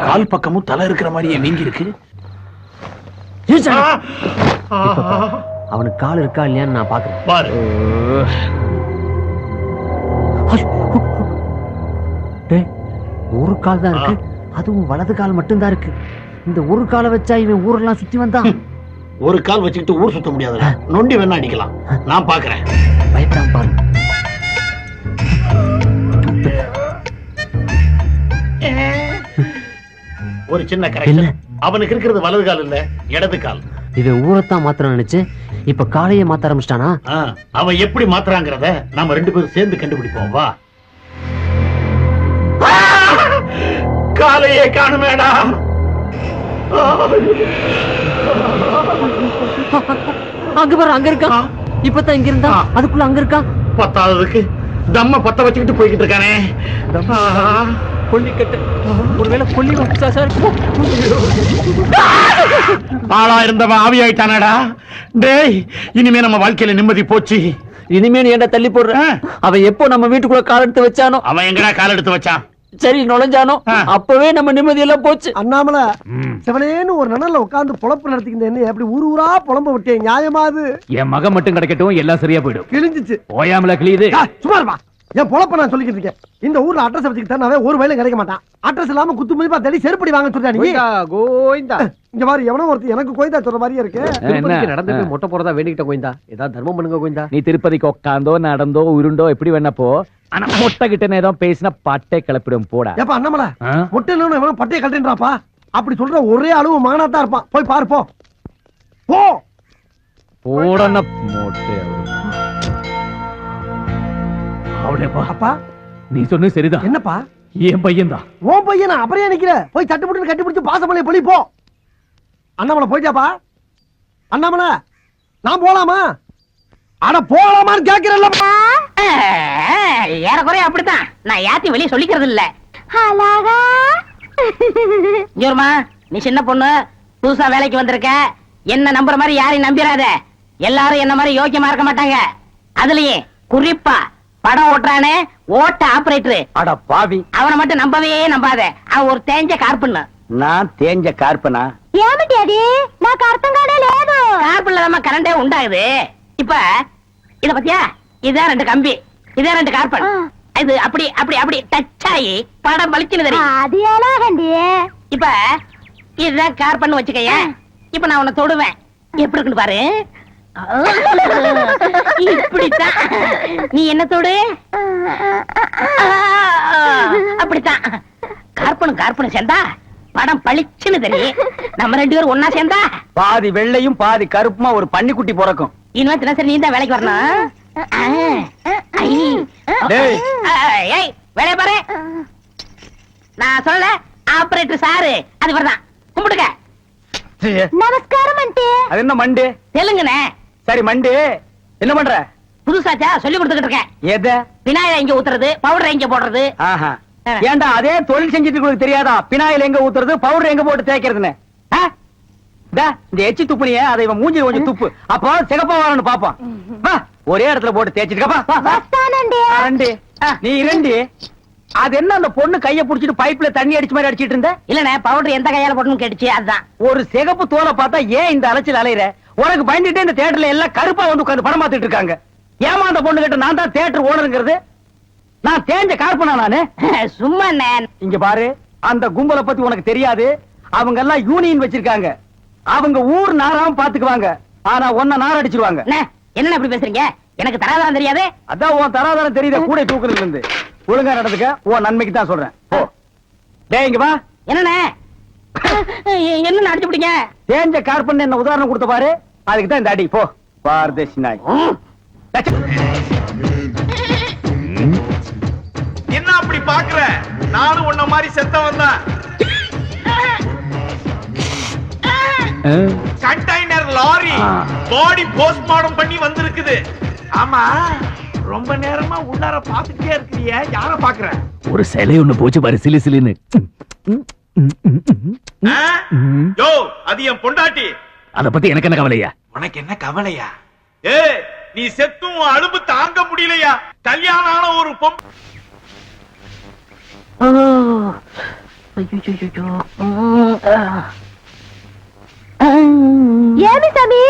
கால் பக்கமும் தலை இருக்கிற மாதிரியே வீங்கி இருக்கு. அவனுக்கு கால் இருக்கா இல்லையான்னு நான் பாக்குறேன். பாரு. ஒரு கால் தான் இருக்கு, அதுவும் வலது கால் மட்டும்தான் இருக்கு. இந்த ஒரு காலை வச்சா இவன் ஊரெல்லாம் சுத்தி வந்தான். ஒரு கால் வச்சுக்கிட்டு ஊர் சுத்த முடியாதுல, நொண்டி வேணா அடிக்கலாம். நான் பாக்குறேன். பயப்படாம பாரு. ஒரு சின்ன கரெக்ஷன். அவனுக்கு இருக்கிறது வலது கால் இல்ல, இடது கால். இவன் ஊரத்தான் மாத்திரம் நினைச்சு இப்ப காலையே மாத்த ஆரம்பிச்சிட்டானா? அவன் எப்படி மாத்துறாங்கிறத நாம ரெண்டு பேரும் சேர்ந்து கண்டுபிடிப்போம். வா. காலையே காணுமேடா. அங்க பாரு, அங்க இருக்கா. இப்பதான் இங்க இருந்தா, அதுக்குள்ள அங்க இருக்கா. பத்தாவதுக்கு தம்ம பத்த வச்சுக்கிட்டு போய்கிட்டு இருக்கானே. கொல்லிக்கட்டு, ஒருவேளை கொல்லி ஆளா இருந்தவன் ஆவி ஆயிட்டானடா. டேய், இனிமே நம்ம வாழ்க்கையில நிம்மதி போச்சு. இனிமே நீ என்ன தள்ளி போடுற? அவன் எப்போ நம்ம வீட்டுக்குள்ள கால் எடுத்து வச்சானோ? அவன் எங்கடா கால் எடுத்து வச்சான்? சரி நுழைஞ்சானோ, அப்பவே நம்ம நிம்மதி எல்லாம் போச்சு. அண்ணாமல சிவனேன்னு ஒரு நனல்ல உட்கார்ந்து பொழப்பு நடத்திக்கிட்டு என்ன எப்படி ஊர் ஊரா புலம்ப விட்டேன். நியாயமாது? என் மகன் மட்டும் கிடைக்கட்டும், எல்லாம் சரியா போயிடும். கிழிஞ்சிச்சு. ஓயாமல கிளியுது. சும்மா இருப்பா. என் பொழப்ப நான் சொல்லிக்கிட்டு இருக்கேன். இந்த ஊர்ல அட்ரஸ் வச்சுக்கிட்டா ஒரு வயலும் கிடைக்க மாட்டான். அட்ரஸ் இல்லாம குத்து மதிப்பா தேடி செருப்படி வாங்க சொல்றா நீ. கோயிந்தா, இங்க மாதிரி எவனோ ஒருத்தர் எனக்கு கோயிந்தா சொல்ற மாதிரியே இருக்கு. நடந்து போய் மொட்டை போறதா வேண்டிக்கிட்ட கோயிந்தா, ஏதாவது தர்மம் பண்ணுங்க கோயிந்தா. நீ திருப்பதிக்கு உட்காந்தோ நடந்தோ உருண்டோ எப்படி வேணா போ. ஆனா மொட்டை கிட்ட நேரம் பேசினா பட்டை கிளப்பிடும் போடா. ஏப்பா அண்ணாமல, மொட்டை இல்லைன்னு எவனோ பட்டையை கழட்டுறாப்பா. அப்படி சொல்ற ஒரே அளவு மகனாத்தான் இருப்பான். போய் பாரு, போ போ. போடன மொட்டை. அவளேப்பா. அப்பா நீ சொன்னது சரிதான். என்னப்பா? என் பையன் தான். உன் பையனா? அப்புறம் நிக்கிற? போய் தட்டு போட்டு கட்டி பிடிச்சு பாசமலையை பொழி போ. அண்ணாமலை போயிட்டாப்பா. அண்ணாமலை, நான் போலாமா? அட போலாமான்னு கேட்கிறேன்லப்பா. ஏறக்குறைய அப்படித்தான். நான் யாத்தி வெளியே சொல்லிக்கிறது இல்ல. ஜோர்மா, நீ சின்ன பொண்ணு, புதுசா வேலைக்கு வந்திருக்க. என்ன நம்புற மாதிரி யாரையும் நம்பிராத. எல்லாரும் என்ன மாதிரி யோக்கியமா இருக்க மாட்டாங்க. அதுலயே குறிப்பா படம் ஓட்டுறானே ஓட்ட ஆபரேட்டர், அட பாவி, அவனை மட்டும் நம்பவே நம்பாத. அவன் ஒரு தேஞ்ச கார்பன். நான் தேஞ்ச கார்பனா? ఏమిటి అది? నాకు అర్థం కానే లేదు. కార్బన్ல தான் கரண்டே உண்டாகுது. இப்ப இத பத்தியா? இதே ரெண்டு கம்பி, இதே ரெண்டு கார்பன். இது அப்படி அப்படி அப்படி டச் ஆகி படம் வலிச்சுன்னு தெரியும். அது எலாகண்டி. இப்ப இதுதான் கார்பன் வச்சுக்கயே. இப்ப நான் உன்னை தொடுவேன், எப்படி இருக்குன்னு பாரு. இப்படித்தான். நீ என்ன தொடு? அப்படித்தான். கார்பனும் கார்பனும் சேர்ந்தா படம் பளிச்சுன்னு தெரியும். நம்ம ரெண்டு பேரும் ஒன்னா சேர்ந்தா பாதி வெள்ளையும் பாதி கருப்புமா ஒரு பன்னிக்குட்டி பிறக்கும். இனிமே தினசரி நீ தான் வேலைக்கு வரணும். வேலைய பாரு. நான் சொல்ல ஆபரேட்டர் சாரு அது வரதான். கும்பிடுங்க. நமஸ்காரம் மண்டே. அது என்ன மண்டே? தெலுங்குனே. சரி மண்டே, என்ன பண்ற? புதுசாச்சா சொல்லி கொடுத்துக்கிட்டு இருக்கேன். எத? விநாயகர் எங்க ஊத்துறது, பவுடர் எங்க போடுறது. ஏண்டா அதே தொழில் செஞ்சுட்டு உங்களுக்கு தெரியாதா? பினாயில் எங்க ஊத்துறது, பவுடர் எங்க போட்டு தேய்க்கிறதுன்னு? இந்த எச்சி துப்புனிய அதை இவன் மூஞ்சி கொஞ்சம் துப்பு, அப்போ சிகப்பா வரணும் பாப்பான். ஒரே இடத்துல போட்டு தேய்ச்சிட்டு நீ இரண்டி. அது என்ன அந்த பொண்ணு கைய புடிச்சிட்டு பைப்ல தண்ணி அடிச்ச மாதிரி அடிச்சிட்டு இருந்த? இல்லனே, பவுடர் எந்த கையால போடணும்னு கேட்டுச்சு, அதுதான். ஒரு சிகப்பு தோலை பார்த்தா ஏன் இந்த அலைச்சல் அலையிற? உனக்கு பயந்துட்டே இந்த தியேட்டர்ல எல்லாம் கருப்பா வந்து உட்கார்ந்து படம் பார்த்துட்டு இருக்காங்க. ஏமா அந்த பொண்ணு கிட்ட நான் தான் தியேட்டர் ஓனருங்கிறது? நான் தேஞ்ச கார்பனா நானு? சும்மா இங்க பாரு, அந்த கும்பலை பத்தி உனக்கு தெரியாது. அவங்க எல்லாம் யூனியன் வச்சிருக்காங்க. அவங்க ஊர் நாராம பாத்துக்குவாங்க. ஆனா ஒன்ன நார அடிச்சிருவாங்க. என்ன இப்படி பேசுறீங்க? எனக்கு தராதரம் தெரியாது. அதான் உன் தராதரம் தெரியுத கூட தூக்குறதுல இருந்து. ஒழுங்கா நடந்துக்க, உன் நன்மைக்கு தான் சொல்றேன். டேய் இங்க வா. என்னண்ணே? என்ன அடிச்சு பிடிங்க? தேஞ்ச கார்பன் என்ன உதாரணம் கொடுத்த பாரு, அதுக்கு தான் இந்த அடி. போ பாரதேசி நாய். என்ன அப்படி பாக்குற? நானும் உன்ன மாதிரி செத்தவன் தான். கண்டெய்னர் லாரி பாடி போஸ்ட்மார்டம் பண்ணி வந்திருக்குது. ஆமா, ரொம்ப நேரமா உள்ளார பாத்துட்டே இருக்கறியே, யார பாக்குற? ஒரு சிலை ஒண்ணு போச்சு பாரு, சிலு சிலுன்னு. யோ, அது என் பொண்டாட்டி. அத பத்தி எனக்கு என்ன கவலையா? உனக்கு என்ன கவலையா? ஏய், நீ செத்தும் அலும்பு தாங்க முடியலையா? கல்யாணம் ஆன ஒரு ఏమి సమీ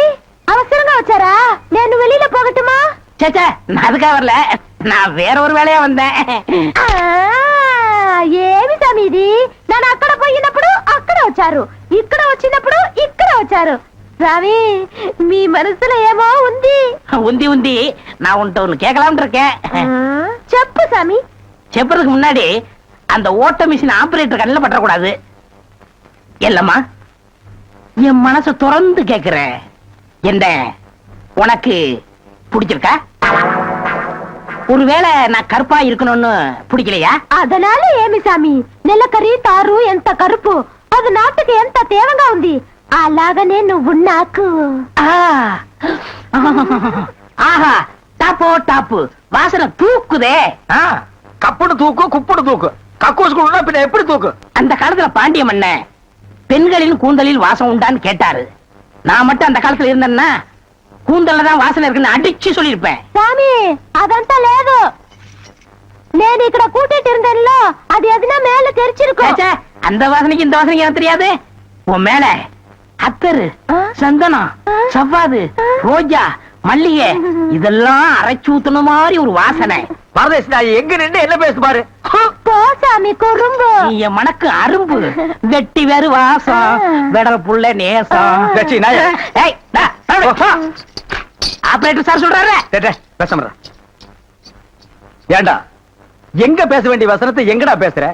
అవసరంగా వచ్చారా? నేను வெளியில போகட்டுமா? சேச்சே நான் அதுக்காக வரல, நான் வேற ஒரு வேலையா வந்தேன். ఏమి సమీ ఇది? నేను అక్కడ పోయినప్పుడు అక్కడ వచ్చారు, ఇక్కడ వచ్చినప్పుడు ఇక్కడ వచ్చారు. சாமி మీ మనసులో ఏమో ఉంది. உந்தி உந்தி நான் உன்கிட்ட ஒண்ணு கேட்கலாம்னு இருக்கேன். చెప్పు சாமி. செப்பறதுக்கு முன்னாடி அந்த ஓட்ட மிஷின் ஆபரேட்டர் கண்ணில் பற்றக்கூடாது. இல்லம்மா, என் மனசை திறந்து கேக்குறேன், என்ன உனக்கு பிடிச்சிருக்கா? ஒருவேளை நான் கருப்பா இருக்கணும்னு பிடிக்கலையா? அதனால ఏమి సామి, నెలకరి తారు ఎంత కరుపు, అది నాటుకు ఎంత తేవంగా ఉంది. అలాగనే నువ్వు నాకు. ஆஹா, டாப்போ டாப்பு, வாசனை தூக்குதே. கப்புடு தூக்கு, குப்புடு தூக்கு, கக்கூசுக்குள்ள பின்ன எப்படி தூக்கு? அந்த காலத்துல பாண்டிய மன்னன் பெண்களின் கூந்தலில் வாசம் உண்டான்னு கேட்டாரு. நான் மட்டும் அந்த காலத்துல இருந்தேன்னா கூந்தல்ல தான் வாசனை இருக்குன்னு அடிச்சு சொல்லிருப்பேன். సామి అదంతా లేదు, నేను ఇక్కడ కూటిட்டு இருந்தேன்ல, அது எதுனா மேல தெரிச்சிருக்கும். ச்சே, அந்த வாசனைக்கு இந்த வாசனைக்கு எனக்கு தெரியாது. உன் மேல அத்தரு, சந்தனம், சவ்வாது, ரோஜா, மல்லிகை இதெல்லாம் அரைச்சு ஊத்துன மாதிரி ஒரு வாசனை. பரதேசி நாய் எங்க நின்று என்ன பேசு பாரு. போ சாமி குறும்பு. நீ என் மனக்கு அரும்பு, வெட்டி வேறு வாசம், வெடர புள்ள நேசம். வெச்சி நாய். ஏய், ஆபரேட்டர் சார் சொல்றாரு. பேச ஏண்டா எங்க பேச வேண்டிய வசனத்தை எங்கடா பேசுற?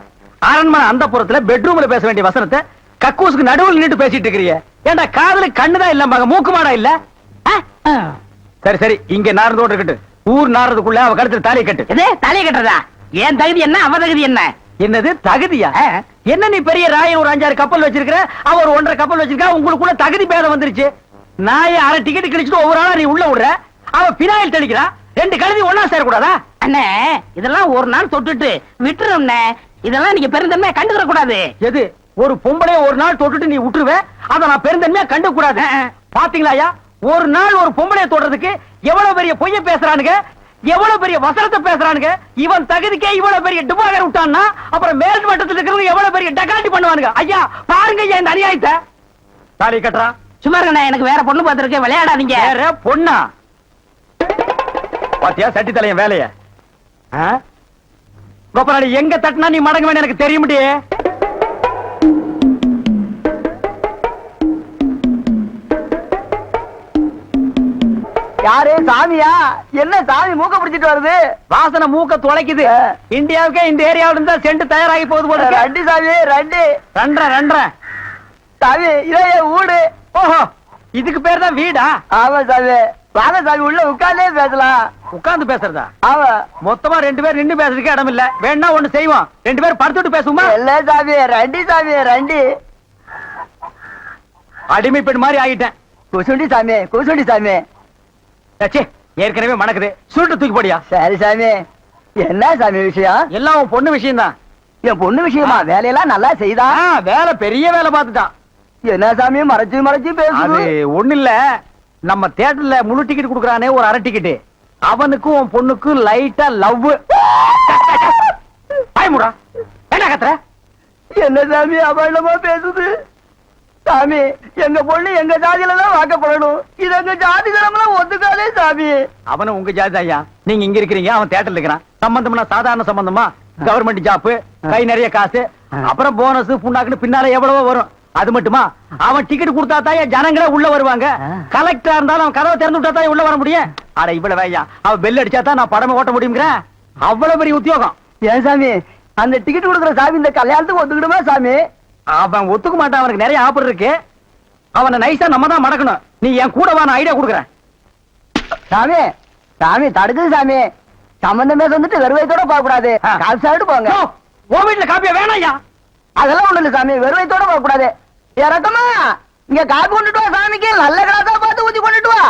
அரண்மனை அந்த புறத்துல பெட்ரூம்ல பேச வேண்டிய வசனத்தை கக்கூசுக்கு நடுவில் நின்று பேசிட்டு இருக்கிறீங்க. ஏண்டா காதுல கண்ணுதான் இல்ல, மூக்கு மாடா இல்ல? சரி சரி, இங்க நாரதோடு இருக்கட்டும், ஊர் நாரதுக்குள்ள அவ கழுத்துல தாலி கட்டு. இது தலையை கட்டுறதா? ஏன் தகுதி என்ன, அவ தகுதி என்ன? என்னது தகுதியா? என்ன நீ பெரிய ராயன் ஒரு 5-6 கப்பல் வச்சிருக்கிற, அவ ஒரு 1.5 கப்பல் வச்சிருக்கா, உங்களுக்குள்ள தகுதி பேதம் வந்துருச்சு. நாயை அரை டிக்கெட் கிழிச்சிட்டு ஒவ்வொரு ஆளா நீ உள்ள விடுற, அவ பினாயில் தெளிக்கிறா. 2 கழுதி ஒன்னா சேரக்கூடாதா? அண்ணே, இதெல்லாம் ஒரு நாள் தொட்டுட்டு விட்டுரும். இதெல்லாம் நீங்க பெருந்தன்மையா கண்டுக்கிற கூடாது. எது? ஒரு பொம்பளைய ஒரு நாள் தொட்டுட்டு நீ விட்டுருவ, அத நான் பெருந்தன்மையா கண்டு கூடாது. பாத்தீங்களா, ஒரு நாள் ஒரு பொம்பளைய தொடுறதுக்கு எவ்வளவு பெரிய பொய்ய பேசுறானுங்க, எவ்வளவு பெரிய வசனத்தை பேசுறானுங்க. இவன் தகுதிக்கே இவ்வளவு பெரிய டுபாகர் விட்டான்னா அப்புறம் மேல் மட்டத்தில் இருக்கிறவங்க எவ்வளவு பெரிய டகாட்டி பண்ணுவானுங்க. ஐயா பாருங்க ஐயா இந்த அநியாயத்தை. தாலி கட்டுறா. சும்மா இருக்கண்ணே, எனக்கு வேற பொண்ணு பார்த்திருக்கேன், விளையாடாதீங்க. வேற பொண்ணா? பாத்தியா சட்டி தலையன் வேலைய? கோபநாடி எங்க தட்டினா நீ மடங்க வேணும் எனக்கு தெரிய முடியே. யாரு சாமியா? என்ன சாமி மூக்க பிடிச்சிட்டு வருது? வாசனை மூக்க துளைக்குது. இந்தியாவுக்கே இந்த ஏரியாவில இருந்தா சென்ட் தயாராகி போகுது போல. ரெண்டு சாமி ரெண்டு. ரெண்டரை சாமி இதே வீடு. ஓஹோ, இதுக்கு பேர் தான் வீடா? ஆமா சாமி. வாங்க சாமி, உள்ள உட்கார்ந்தே பேசலாம். உட்கார்ந்து பேசுறதா? ஆமா. மொத்தமா 2 பேர் நின்று பேசுறதுக்கு இடம் இல்ல. வேணா ஒண்ணு செய்வோம், 2 பேர் படுத்துட்டு பேசுவோமா? இல்ல சாமி, ரெண்டு சாமி ரெண்டு. அடிமை பெண் மாதிரி ஆகிட்டேன். குசுண்டி சாமி, குசுண்டி சாமி. ஏற்கனவே மணக்குது, சுருட்டு தூக்கி போடியா. சரி சாமி. என்ன சாமி விஷயம்? எல்லாம் உன் பொண்ணு விஷயம் தான். என் பொண்ணு விஷயமா? வேலையெல்லாம் நல்லா செய்தா? வேலை பெரிய வேலை பார்த்துட்டான். என்ன சாமி மறைச்சு மறைச்சு அது பேசுது? ஒண்ணு இல்ல, நம்ம தியேட்டர்ல முழு டிக்கெட் குடுக்கறானே ஒரு அரை டிக்கெட், அவனுக்கும் உன் பொண்ணுக்கும் லைட்டா லவ். பயமுடா, என்ன கத்துற? என்ன சாமி அபாண்டமா பேசுது? சாமி எங்க பொண்ணு எங்க ஜாதியில தான் வாக்கப்படணும், இது எங்க ஜாதி கிழமெல்லாம் ஒத்துக்காதே சாமி. அவனும் உங்க ஜாதி ஐயா, நீங்க இங்க இருக்கிறீங்க, அவன் தியேட்டர்ல இருக்கிறான். சம்பந்தம்னா சாதாரண சம்பந்தமா? கவர்மெண்ட் ஜாப், கை நிறைய காசு, அப்புறம் போனஸ் புண்ணாக்குன்னு பின்னால எவ்வளவோ வரும். அது மட்டுமா, அவன் டிக்கெட் கொடுத்தா தான் ஜனங்களே உள்ள வருவாங்க. கலெக்டரா இருந்தாலும் அவன் கதவை திறந்து விட்டா தான் உள்ள வர முடியும். அட இவ்வளவு ஐயா, அவன் பெல் அடிச்சா தான் நான் படமே ஓட்ட முடியுங்கிற அவ்வளவு பெரிய உத்தியோகம். ஏன் சாமி அந்த டிக்கெட் கொடுக்குற சாமி இந்த கல்யாணத்துக்கு ஒத்துக்கிடுமா சாமி? அவன் ஒத்துக்க மாட்டான், அவனுக்கு நிறைய ஆஃபர் இருக்கு. அவனை நைஸா நம்ம தான் மடக்கணும். நீ என் கூட வா, நான் ஐடியா கொடுக்குறேன். சாமி சாமி தடுக்குது சாமி. சம்பந்தமே வந்துட்டு வெறுவைத்தோட போக கூடாது, காசு சாப்பிட்டு போங்க. உன் வீட்டுல காப்பியா வேணாம் ஐயா? அதெல்லாம் ஒண்ணு இல்ல சாமி, வெறுவைத்தோட போக கூடாது. இறக்கமா இங்க காப்பி கொண்டுட்டு வா சாமிக்கு, நல்ல கிளாஸா பார்த்து ஊத்தி கொண்டுட்டு வா.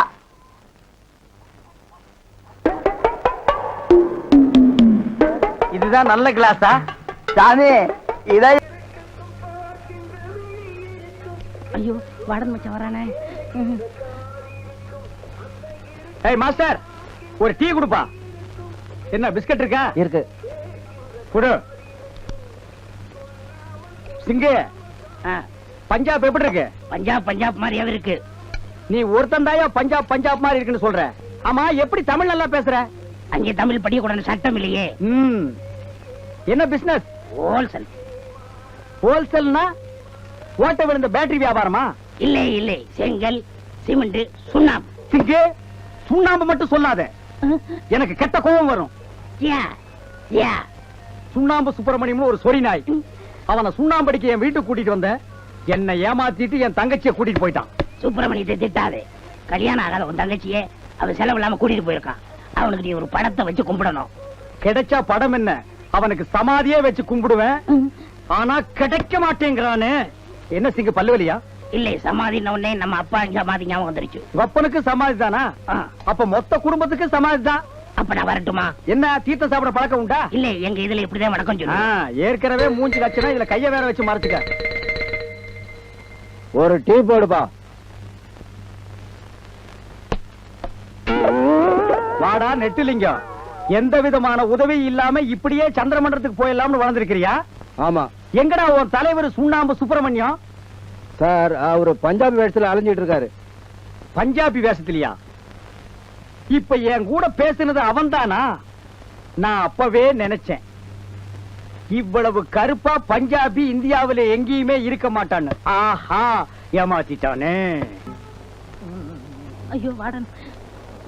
இதுதான் நல்ல கிளாஸா சாமி? இதை ஐயோ, வாடன் மச்சான் வரானே. ஏய் மாஸ்டர், ஒரு டீ கொடுப்பா. என்ன பிஸ்கட் இருக்கா? இருக்கு. குடு. சிங்கு பஞ்சாப் எப்படி இருக்கு? பஞ்சாப் பஞ்சாப் மாதிரியாவே இருக்கு. நீ ஒருத்தன் தாயா பஞ்சாப் பஞ்சாப் மாதிரி இருக்குன்னு சொல்ற. ஆமா, எப்படி தமிழ் நல்லா பேசுற? அங்கே தமிழ் படிக்க சட்டம் இல்லையே. என்ன பிசினஸ்? ஹோல்சேல். ஹோல்சேல்னா ஓட்ட விழுந்த பேட்டரி வியாபாரமா? இல்லை இல்லை, செங்கல், சிமெண்ட், சுண்ணாம்பு. சிங்கு, சுண்ணாம்பு மட்டும் சொல்லாத, எனக்கு கெட்ட கோபம் வரும். யா யா. சுண்ணாம்பு சுப்பிரமணியம் ஒரு சொறி நாய். அவனை சுண்ணாம்பு அடிக்க என் வீட்டுக்கு கூட்டிட்டு வந்த, என்னை ஏமாத்திட்டு என் தங்கச்சியை கூட்டிட்டு போயிட்டான். சுப்பிரமணியத்தை திட்டாதே. கல்யாணம் ஆகாத உன் தங்கச்சியே அவன் செலவு இல்லாம கூட்டிட்டு போயிருக்கான். அவனுக்கு நீ ஒரு படத்தை வச்சு கும்பிடணும். கிடைச்சா படம் என்ன, அவனுக்கு சமாதியே வச்சு கும்பிடுவேன். ஆனா கிடைக்க மாட்டேங்கிறானே. என்ன சிங்கு, பல்லுவலியா? இல்லை, சமாதின உடனே நம்ம அப்பா சமாதி ஞாபகம் வந்துருச்சு. அப்பனுக்கு சமாதி தானா? அப்ப மொத்த குடும்பத்துக்கு சமாதி தான். அப்ப நான் வரட்டுமா? என்ன தீர்த்த சாப்பிட பழக்கம் உண்டா? இல்ல, எங்க இதுல இப்படிதான் வணக்கம் சொல்லு. ஏற்கனவே மூஞ்சி கட்சினா இதுல கைய வேற வச்சு மறைச்சுக்க. ஒரு டீ போடுப்பா. வாடா நெட்டிலிங்கம், எந்த விதமான உதவி இல்லாம இப்படியே சந்திரமண்டலத்துக்கு போயிடலாம்னு வளர்ந்திருக்கிறியா? ஆமா எங்கடா உன் தலைவர் சுண்ணாம்பு சுப்பிரமணியம்? சார், அவரு பஞ்சாபி வேஷத்துல அலைஞ்சிட்டு இருக்காரு. பஞ்சாபி வேஷத்திலியா? இப்ப என் கூட பேசினது அவன்தானா? நான் அப்பவே நினைச்சேன், இவ்வளவு கருப்பா பஞ்சாபி இந்தியாவில எங்கேயுமே இருக்க மாட்டான்னு. ஆஹா, ஏமாத்திட்டானே. ஐயோ வாடன்.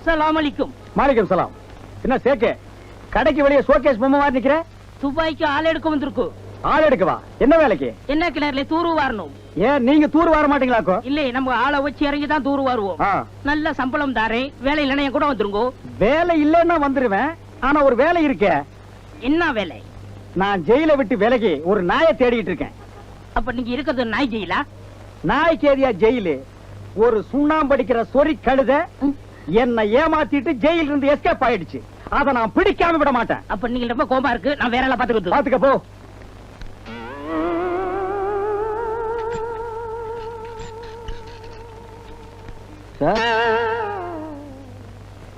சலாம் அலைக்கும். மாலிகம் சலாம். என்ன சேக்கே, கடைக்கு வெளியே ஷோகேஸ் பொம்மை மாதிரி நிக்கிற? துபாய்க்கு ஆள் எடுக்க வந்திருக்கு. ஆள் எடுக்கவா? என்ன வேலைக்கு? என்ன கிணறுல தூரு வாரணும். ஏன் நீங்க தூர் வர மாட்டீங்களாக்கோ? இல்ல, நம்ம ஆளை வச்சு இறங்கி தான் தூரு வாருவோம். நல்ல சம்பளம் தாரேன். வேலை இல்லைன்னா என் கூட வந்துருங்கோ. வேலை இல்லைன்னா வந்துருவேன். ஆனா ஒரு வேலை இருக்கே. என்ன வேலை? நான் ஜெயில விட்டு விலகி ஒரு நாயை தேடிட்டு இருக்கேன். அப்ப நீங்க இருக்கிறது நாய் ஜெயிலா? நாய் கேதியா ஜெயிலு? ஒரு சுண்ணாம்படிக்கிற சொறி கழுத என்னை ஏமாத்திட்டு ஜெயில இருந்து எஸ்கேப் ஆயிடுச்சு. அத நான் பிடிக்காம விட மாட்டேன். அப்ப நீங்க ரொம்ப கோபமா இருக்கு. நான் வேற எல்லாம் பாத்துக்கிறது. பாத்துக்க போ.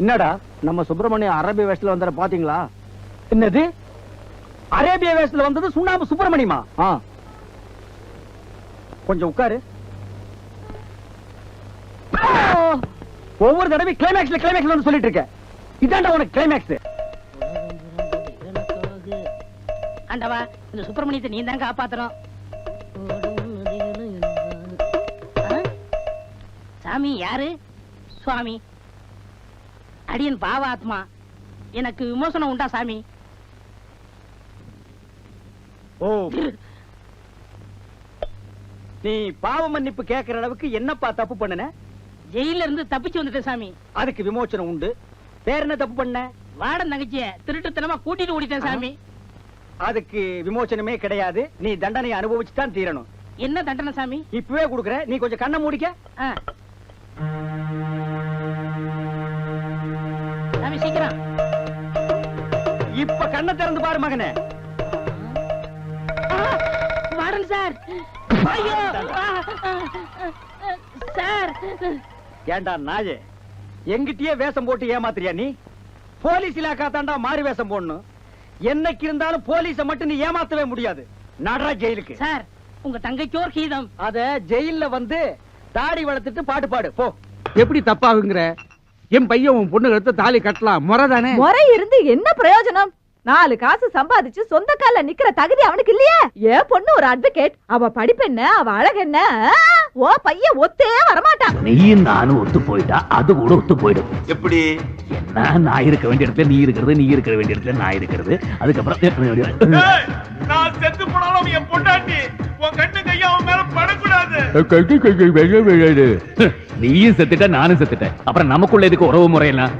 என்னடா, நம்ம சுப்பிரமணியம் அரேபிய வேஷத்துல வந்தார பாத்தீங்களா? என்னது, அரேபிய வேஷத்துல வந்தது சுண்ணாம்பு சுப்பிரமணியமா? கொஞ்சம் உட்காரு. ஒவ்வொரு தடவை கிளைமேக்ஸ்ல வந்து சொல்லிட்டு இருக்க. இதாண்டா உனக்கு கிளைமேக்ஸ். ஆண்டவா, இந்த சுப்பிரமணியத்தை நீ தான் காப்பாத்தணும். சாமி யாரு? சுவாமி, அடியன் பாவாத்மா, எனக்கு விமோசனம் உண்டா சாமி? ஓ, நீ பாவ மன்னிப்பு கேட்கிற அளவுக்கு என்னப்பா தப்பு பண்ணுன? ஜெயில இருந்து தப்பிச்சு வந்துட்டேன் சாமி. அதுக்கு விமோசனம் உண்டு. வேற என்ன தப்பு பண்ண? வாடன் தங்கச்சிய திருட்டுத்தனமா கூட்டிட்டு ஓடிட்டேன் சாமி. அதுக்கு விமோசனமே கிடையாது. நீ தண்டனையை அனுபவிச்சு தான் தீரணும். என்ன தண்டனை சாமி? இப்பவே கொடுக்குற. நீ கொஞ்சம் கண்ணை மூடிக்க. சாமி சீக்கிரம். இப்ப கண்ணை திறந்து பாரு மகனே. வாடன் சார். ஐயோ சார். ஏண்டா நாயே, எங்கிட்டயே வேஷம் போட்டு ஏமாத்துறியா நீ? போலீஸ் இலாக்கா தாண்டா மாறி வேஷம் போடணும். என்னைக்கு இருந்தாலும் போலீஸ மட்டும் நீ ஏமாத்தவே முடியாது. நடரா ஜெயிலுக்கு. சார், உங்க தங்கைக்கோர் கீதம். அத ஜெயில்ல வந்து தாடி வளர்த்துட்டு பாட்டு பாடு போ. எப்படி தப்பாகுங்கிற? என் பையன் உன் பொண்ணு எடுத்து தாலி கட்டலாம், முறைதானே? முறை இருந்து என்ன பிரயோஜனம்? 4 காசு சம்பாதிச்சு சொந்த கால நிக்கிற தகுதி அவனுக்கு இல்லையே. ஏன் பொண்ணு ஒரு அட்வொகேட், அவ படிப்பு என்ன, அவ அழகு என்ன? ஓ பையன் ஒத்தே வரமாட்டான். நீயும் நானும் ஒத்து போயிட்டா அது கூட ஒத்து போயிடும். எப்படி? என்ன, நான் இருக்க வேண்டிய இடத்துல நீ இருக்கிறது, நீ இருக்க வேண்டிய இடத்துல நான் இருக்கிறது. அதுக்கப்புறம் நான் செத்து போனாலும் என் பொண்டாட்டி உன் கண்ணு கையா அவன் மேல படக்கூடாது. நீயும் செத்துட்ட, நானும் செத்துட்டேன். அப்புறம் நமக்குள்ள இதுக்கு உறவு முறையெல்லாம்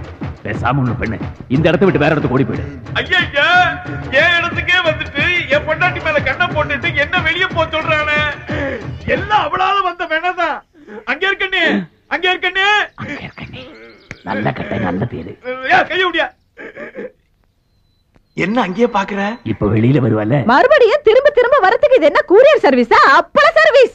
பேசாம ஒண்ணு பெண்ணு, இந்த இடத்த விட்டு வேற இடத்துக்கு ஓடி போயிடு. ஐயா, என் இடத்துக்கே வந்துட்டு என் பொண்டாட்டி மேல கண்ணை போட்டுட்டு என்ன வெளியே போ சொல்றானே. எல்லாம் அவளால வந்த வேணாதான். அங்க இருக்கண்ணே, அங்க இருக்கண்ணே. நல்ல கட்டை, நல்ல பேரு. கைய விடியா. என்ன அங்கேயே பாக்குற? இப்ப வெளியில வருவால. மறுபடியும் திரும்ப திரும்ப வரதுக்கு இது என்ன கூரியர் சர்வீஸா, அப்பள சர்வீஸ்?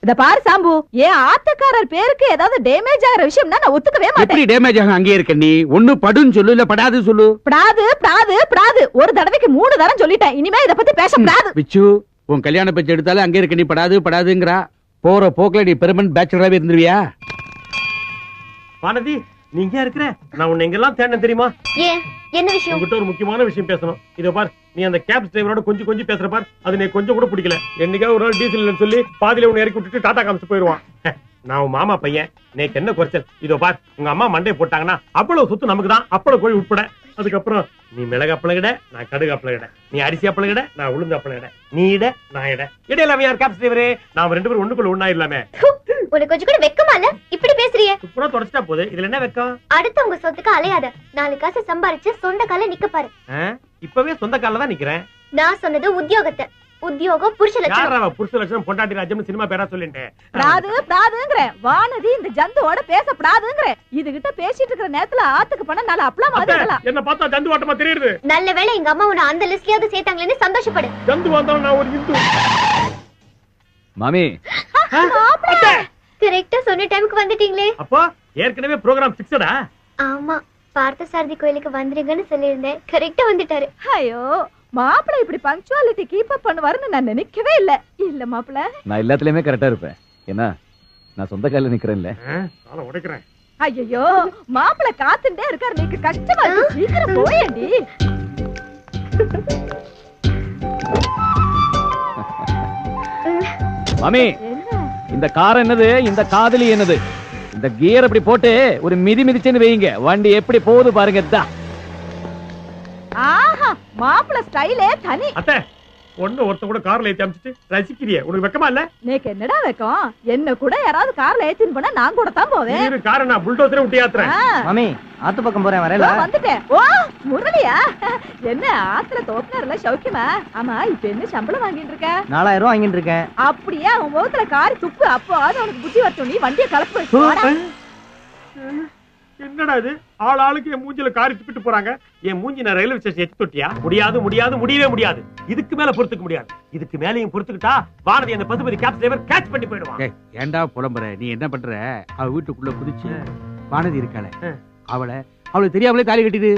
இத பாரு சாம்பு, ஏன் ஆத்தக்காரர் பேருக்கு ஏதாவது டேமேஜ் ஆகிற விஷயம்னா நான் ஒத்துக்கவே மாட்டேன். எப்படி டேமேஜ் ஆகும்? அங்கே இருக்க நீ ஒண்ணு படுன்னு சொல்லு, இல்ல படாது சொல்லு. படாது படாது படாது ஒரு தடவைக்கு 3 தரம் சொல்லிட்டேன். இனிமே இத பத்தி பேசப்படாது. பிச்சு, உன் கல்யாண பேச்சு எடுத்தாலும் அங்கே இருக்க நீ படாதுங்கிறா. போற போக்குல நீ பெர்மனன்ட் பேச்சுலராகவே இருந்துருவியா? வானதி, நீ இங்க இருக்கிற? நான் உன்னை எங்கெல்லாம் தேடினேன் தெரியுமா? ஏன், என்ன விஷயம்? உங்ககிட்ட ஒரு முக்கியமான விஷயம் பேசணும். இதோ பார், நீ அந்த கேப் டிரைவரோட கொஞ்சம் பேசுற பார், அது நீ கொஞ்சம் கூட பிடிக்கல. என்னைக்கா ஒரு நாள் டீசல் சொல்லி பாதியில உன்னை இறக்கி விட்டுட்டு டாடா காமிச்சு போயிடுவான். நான் உன் மாமா பையன், நேக்கு என்ன குறைச்சல்? இதோ பார், உங்க அம்மா மண்டையை போட்டாங்கன்னா அவ்வளவு சொத்து நமக்கு தான், அப்பளம் கோழி உட்பட. அதுக்கப்புறம் நீ மிளகு அப்பளகிட, நான் கடுகு அப்பளகிட, நீ அரிசி அப்பளகிட, நான் உளுந்து அப்பளகிட, நீ இட, நான் இட. இடையில யார் கேப் டிரைவரே? நாம 2 பேரும் ஒண்ணுக்குள்ள ஒண்ணாயிரலாமே. உனக்கு கொஞ்சம் கூட வெக்கமா இல்ல? இப்படி பேசுறியே. சுப்புறா தொடச்சிட்டா போகுது, இதுல என்ன வெக்கம்? அடுத்தவங்க சொத்துக்கு அலையாத. 4 காசு சம்பாரிச்சு சொந்த கால நிக்க பாரு. இப்பவே சொந்த கால தான் நிக்கிறேன். நான் சொன்னது உத்தியோகத்தை. உத்தியோகம் புருஷ லட்சணம். யாரா புருஷ லட்சணம்? பொண்டாட்டி ராஜ்யம் சினிமா பேரா சொல்லிட்டேன். பிராதுங்கற வானதி இந்த ஜந்துவோட பேசப்படாதுங்கற. இதுகிட்ட பேசிட்டு இருக்கிற நேரத்துல ஆத்துக்கு பண்ண நல்ல அப்பளம் மாதிரிலாம். என்ன பார்த்தா ஜந்து வாட்டமா தெரியுது. நல்ல வேளை எங்க அம்மா உன்னை அந்த லிஸ்ட்லயாவது சேர்த்தாங்களேன்னு சந்தோஷப்படு. ஜந்து வந்தவன் நான் ஒரு இந்து. மாமி கரெக்ட்டா சொன்ன டைமுக்கு வந்துட்டீங்களே. அப்போ ஏற்கனவே ப்ரோகிராம் ஃபிக்ஸடா? ஆமா, பார்த்தசாரதி கோயிலுக்கு வந்துருங்கன்னு சொல்லியிருந்தேன். கரெக்ட்டா வந்துட்டாரு. ஐயோ, மாப்பிள்ளை இப்படி பங்க்சுவாலிட்டி கீப் அப் பண்ணுவாருன்னு நான் நினைக்கவே இல்ல. இல்ல மாப்பிள்ளை, நான் எல்லாத்துலயுமே கரெக்டா இருப்பேன். என்ன, நான் சொந்த கால நிக்கிறேன்ல. காலை உடைக்கிறேன். ஐயோ, மாப்பிள்ளை காத்துட்டே இருக்காரு, நீக்கு கஷ்டமா இருக்கு. சீக்கிரம் போயேண்டி. மாமி, இந்த கார் என்னது, இந்த காதலி என்னது? இந்த கியர் அப்படி போட்டு ஒரு மிதிச்சேன்னு வைங்க, வண்டி எப்படி போகுது பாருங்க. ஆஹா, மாப்பிள்ளை ஸ்டைலே தனி. அத்தை, ஒருத்த கூட கார்ல ஏத்தி அமிச்சிட்டு ரசிக்கிறியே, உனக்கு வெக்கமா இல்ல? நேக்கு என்னடா வெக்கம்? என்ன கூட யாராவது கார்ல ஏத்தின்னு போனா நான் கூட தான் போவேன். நீ காரை நான் புல்டோசரே விட்டு ஏத்துறேன். மாமி, ஆத்து பக்கம் போறேன், வரல. வந்துட்டேன். ஓ முரளியா, என்ன ஆத்துல தோப்பினார்ல சௌக்கியமா? ஆமா, இப்ப என்ன சம்பளம் வாங்கிட்டு இருக்க? 4000 ரூபாய் வாங்கிட்டு இருக்கேன். அப்படியே அவன் முகத்துல காரி துப்பு. அப்போ அது உனக்கு புத்தி வரட்டும். நீ வண்டியை கலப்பு. என்னடா இது, ஆளுக்கு என் மூஞ்சில காரி துப்பிட்டு போறாங்க. என் மூஞ்சி நான் ரயில்வே ஸ்டேஷன் எத்தி தொட்டியா? முடியவே முடியாது. இதுக்கு மேல பொறுத்துக்க முடியாது. இதுக்கு மேலையும் பொறுத்துக்கிட்டா வானதி அந்த பசுபதி கேப் டிரைவர் கேட்ச் பண்ணி போயிடுவான். ஏண்டா புலம்புற? நீ என்ன பண்ற? அவ வீட்டுக்குள்ள குதிச்சு வானதி இருக்காளே, அவளுக்கு தெரியாமலே தாலி கட்டிடு.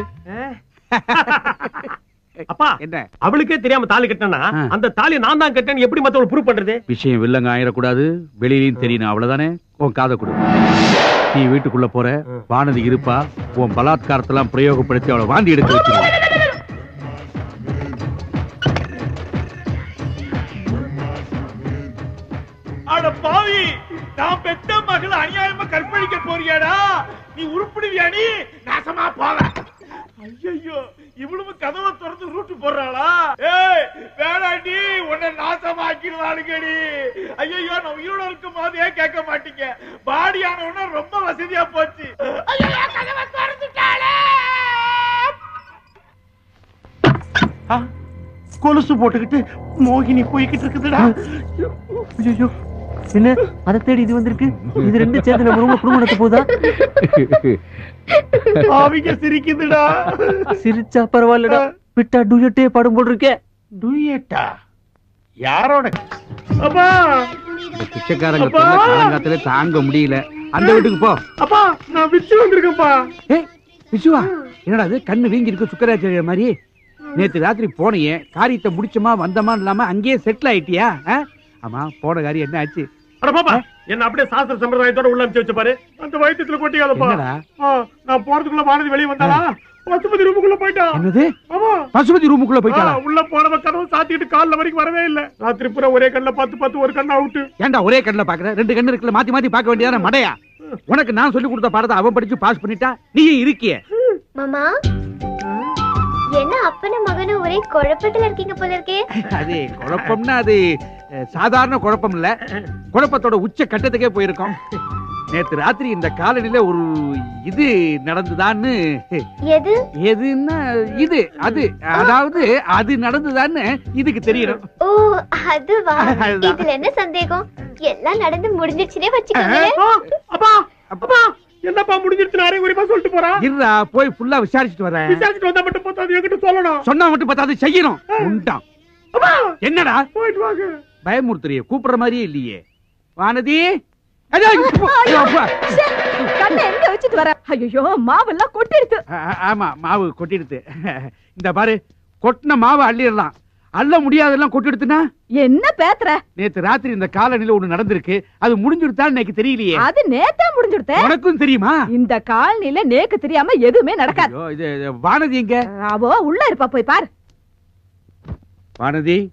அப்பா, என்ன அவளுக்கே தெரியாம தாலி கட்டினா அந்த தாலி நான் தான் கட்டேன்னு எப்படி மத்தவங்க ப்ரூவ் பண்றது? விஷயம் வில்லங்க ஆயிடக்கூடாது, வெளியிலயும் தெரியணும், அவ்வளவுதானே. உன் காதை கொடு. நீ வீட்டுக்குள்ள போற, வானதி இருப்பா, உன் பலாத்காரத்தெல்லாம் பிரயோகப்படுத்தி அவளை வாந்தி எடுக்க வச்சிருவான். அட பாவி, நான் பெத்த மகள் அநியாயமா கற்பழிக்க போறியாடா? நீ உருப்பிடுவியா? நீ நாசமா போவ. ஐயோ, இவ்வளவு கதவை திறந்து ரூட்டு போடுறாளா? ஏய் வேணாண்டி, உன்னை நாசமாக்கிடுவாளுங்கடி. ஐயோ, நான் உயிரோட இருக்கும் போதே கேட்க மாட்டீங்க. பாடி ஆனவன ரொம்ப வசதியா போச்சு. ஐயோ, கதவை திறந்துட்டாளே. கொலுசு போட்டுக்கிட்டு மோகினி போய்கிட்டு இருக்குதுடா. ஐயோ, என்ன அதை தேடி இது வந்திருக்கு? இது 2 சேர்ந்து நம்ம ரூம்ல குடும்பத்தை போதா? அவங்க சிரிக்குதுடா. சிரிச்சா பரவாயில்லடா, விட்டா டூயட்டே பாடும் போல் இருக்கே. டூயட்டா? யாரோட? அப்பா, இந்த பிச்சைக்காரங்க தொல்லை காலங்காத்திலே தாங்க முடியல. அந்த வீட்டுக்கு போ. அப்பா, நான் விச்சு வந்திருக்கேன்ப்பா. ஏய் விசுவா, என்னடா அது கண்ணு வீங்கி இருக்கு சுக்கராச்சாரிய மாதிரி? நேத்து ராத்திரி போனியே, காரியத்தை முடிச்சமா வந்தமா இல்லாம அங்கேயே செட்டில் ஆயிட்டியா? ஆமா, போன காரியம் என்ன ஆச்சு? அட பாப்பா, என்ன அப்படியே சாஸ்திர சம்பிரதாயத்தோட உள்ள அனுப்பிச்சு வச்சு பாரு. அந்த வயித்துல கொட்டியாதப்பா. நான் போறதுக்குள்ள வானதி வெளியே வந்தாளா? பசுபதி ரூமுக்குள்ள போயிட்டா. என்னது? ஆமா, பசுபதி ரூமுக்குள்ள போயிட்டாளா? உள்ள போனவ கதவு சாத்திட்டு கால்ல வரைக்கும் வரவே இல்ல. ராத்திரி பூரா ஒரே கண்ணுல பார்த்து ஒரு கண்ணு அவுட்டு. ஏன்டா ஒரே கண்ணுல பாக்குற? 2 கண்ணு இருக்குல்ல, மாத்தி மாத்தி பார்க்க வேண்டியதானே மடையா? உனக்கு நான் சொல்லி கொடுத்த பாடத்தை அவன் படிச்சு பாஸ் பண்ணிட்டா, நீ இருக்கிய. மாமா, என்ன அப்பனும் மகனும் ஒரே குழப்பத்துல இருக்கீங்க போல இருக்கே. அது குழப்பம்னா அது சாதாரண குழப்பம் இல்ல, குழப்பத்தோட உச்ச கட்டத்துக்கே போயிருக்கோம். நேத்து ராத்திரி இந்த காலனில ஒரு இது நடந்துதான்னு. எதுன்னா இது, அது அதாவது அது நடந்துதான்னு இதுக்கு தெரியணும். ஓ, அதுவா? இதுல என்ன சந்தேகம்? எல்லாம் நடந்து முடிஞ்சிருச்சுனே வச்சுக்கோங்க. அப்பா, அப்பா, என்னப்பா முடிஞ்சிருச்சு? அரை குறைமா சொல்லிட்டு போறா. இருடா, போய் ஃபுல்லா விசாரிச்சுட்டு வரேன். விசாரிச்சுட்டு வந்தா மட்டும் பத்தாது, என்கிட்ட சொல்லணும். சொன்னா மட்டும் பத்தாது, செய்யணும். உண்டாம். என்னடா போயிட்டு வாங்க. பயமுறுத்துறிய, கூப்பிடுற மாதிரியே இல்லையே. வானதி, கண்ணை எங்க வச்சுட்டு வர? ஐயோ, மாவெல்லாம் கொட்டிடுது. ஆமா, மாவு கொட்டிடுது. இந்த பாரு, கொட்டின மாவு அள்ளிடலாம். அள்ள முடியாதெல்லாம் கொட்டு எடுத்துனா என்ன பேத்துற? நேத்து ராத்திரி இந்த காலனில ஒண்ணு நடந்திருக்கு. அது முடிஞ்சிருத்தான்னு எனக்கு தெரியலையே. அது நேத்தே முடிஞ்சிருத்தே. உனக்கும் தெரியுமா? இந்த காலனில நேக்கு தெரியாம எதுவுமே நடக்காது. ஐயோ, இது வானதி எங்க? அவ உள்ள இருப்பா, போய் பாரு. வானதி,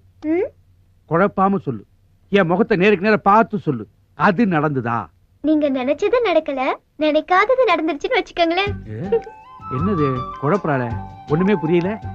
குழப்பாம சொல்லு. என் முகத்தை நேருக்கு நேர பார்த்து சொல்லு. அது நடந்துதா? நீங்க நினைச்சது நடக்கல, நினைக்காதது நடந்துருச்சுன்னு வச்சுக்கோங்களேன். என்னது குழப்பறாளே? ஒண்ணுமே புரியல.